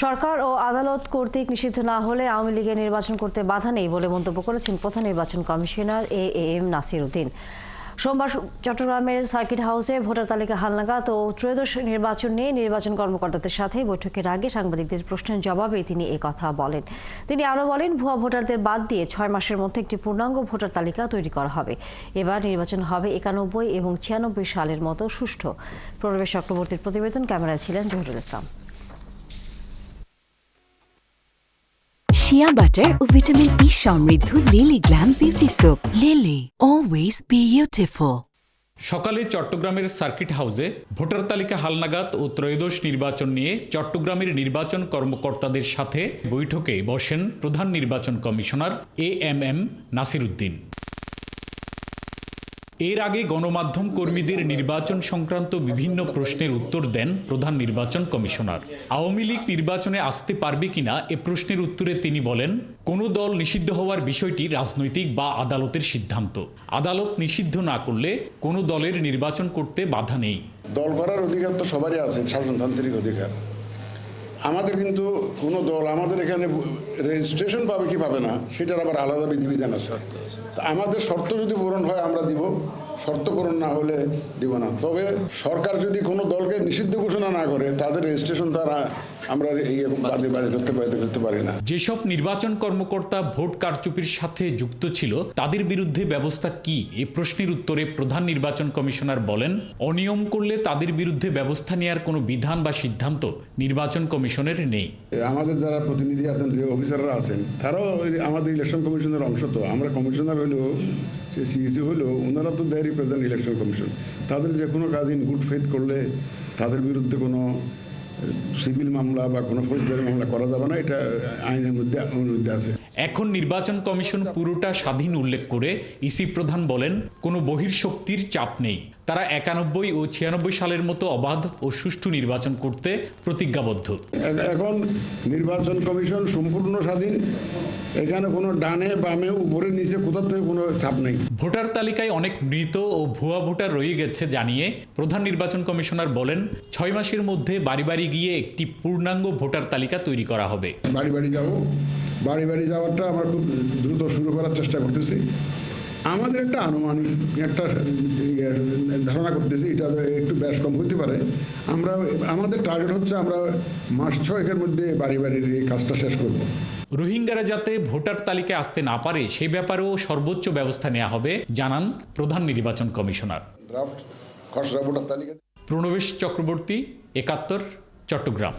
সরকার ও আদালত কর্তৃক নিষিদ্ধ না হলে আওয়ামী লীগের নির্বাচন করতে বাধা নেই বলে মন্তব্য করেছেন প্রধান নির্বাচন কমিশনার এএম নাসির উদ্দিন। সোমবার চট্টগ্রামের সার্কিট হাউসে ভোটার তালিকা হালনাগাদ ও ত্রয়োদশ নির্বাচন নিয়ে নির্বাচন কর্মকর্তাদের সাথে বৈঠকের আগে সাংবাদিকদের প্রশ্নের জবাবে তিনি কথা বলেন। তিনি আরও বলেন, ভুয়া ভোটারদের বাদ দিয়ে 6 মাসের মধ্যে একটি পূর্ণাঙ্গ ভোটার তালিকা তৈরি করা হবে। এবার নির্বাচন হবে 91 এবং 96 সালের মতো সুষ্ঠু। প্রণবেশ চক্রবর্তীর প্রতিবেদন, ক্যামেরায় ছিলেন জহিরুল ইসলাম। শিয়া বাটার ও ভিটামিন ই সমৃদ্ধ lily glam beauty soap. Lily, always beautiful. সকালে চট্টগ্রামের সার্কিট হাউসে ভোটার তালিকা হালনাগাদ ও ত্রয়োদশ নির্বাচন নিয়ে চট্টগ্রামের নির্বাচন কর্মকর্তাদের সাথে বৈঠকে বসেন প্রধান নির্বাচন কমিশনার এএম নাসির উদ্দিন। এর আগে গণমাধ্যম কর্মীদের নির্বাচন সংক্রান্ত বিভিন্ন প্রশ্নের উত্তর দেন প্রধান নির্বাচন কমিশনার। আওয়ামী লীগ নির্বাচনে আসতে পারবে কিনা এ প্রশ্নের উত্তরে তিনি বলেন, কোনো দল নিষিদ্ধ হওয়ার বিষয়টি রাজনৈতিক বা আদালতের সিদ্ধান্ত। আদালত নিষিদ্ধ না করলে কোনো দলের নির্বাচন করতে বাধা নেই। দল করার অধিকার তো সবারই আছে, শাসনতান্ত্রিক অধিকার। আমাদের কিন্তু কোনো দল আমাদের এখানে রেজিস্ট্রেশন পাবে কি পাবে না সেটার আবার আলাদা বিধিবিধান আছে। আমাদের শর্ত যদি পূরণ হয় আমরা দিব, শর্ত পূরণ না হলে দিব না। তবে সরকার যদি কোনো দলকে নিষিদ্ধ ঘোষণা না করে তাদের রেজিস্ট্রেশন তারা আমরা করতে পারি না। যেসব নির্বাচন কর্মকর্তা ভোট কারচুপির সাথে যুক্ত ছিল তাদের বিরুদ্ধে ব্যবস্থা কি, এ প্রশ্নের উত্তরে প্রধান নির্বাচন কমিশনার বলেন, অনিয়ম করলে তাদের বিরুদ্ধে ব্যবস্থা নেওয়ার কোনো বিধান বা সিদ্ধান্ত নির্বাচন কমিশনের নেই। আমাদের যারা প্রতিনিধি আছেন, যে অফিসাররা আছেন, তারাও আমাদের ইলেকশন কমিশনের অংশ। তো আমরা কমিশনার হলেও সে সিইসি হলেও ওনারা তো দেয় রিপ্রেজেন্ট ইলেকশন কমিশন। তাদের যে কোনো কাজ ইন গুড ফেথ করলে তাদের বিরুদ্ধে কোনো সিভিল মামলা বা কোনো ফৌজদারি মামলা করা যাবে না, এটা আইনের মধ্যে আছে। এখন নির্বাচন কমিশন পুরোটা স্বাধীন উল্লেখ করে ইসি প্রধান বলেন, কোনো বহির্শক্তির চাপ নেই। তারা 91 ও 96 সালের মতো অবাধ ও সুষ্ঠু নির্বাচন করতে প্রতিজ্ঞাবদ্ধ। এখন নির্বাচন কমিশন সম্পূর্ণ স্বাধীন, এখানে কোনো ডানে বামে উপরে নিচে কোথাও থেকে কোনো চাপ নেই। ভোটার তালিকায় অনেক মৃত ও ভুয়া ভোটার রয়ে গেছে জানিয়ে প্রধান নির্বাচন কমিশনার বলেন, 6 মাসের মধ্যে বাড়ি বাড়ি গিয়ে একটি পূর্ণাঙ্গ ভোটার তালিকা তৈরি করা হবে। বাড়ি বাড়ি যাওয়াটা আমরা খুব দ্রুত শুরু করার চেষ্টা করতেছি। আমাদের একটা আনুমানিক একটা ধারণা করতেছি, এটা একটু বেশ কম হতে পারে। আমাদের টার্গেট হচ্ছে আমরা মাস 6 মধ্যে বাড়ি বাড়ির এই কাজটা শেষ করব। রোহিঙ্গারা যাতে ভোটার তালিকায় আসতে না পারে সেই ব্যাপারেও সর্বোচ্চ ব্যবস্থা নেওয়া হবে জানান প্রধান নির্বাচন কমিশনার। খসড়া ভোটার তালিকা। প্রণবেশ চক্রবর্তী, 71, চট্টগ্রাম।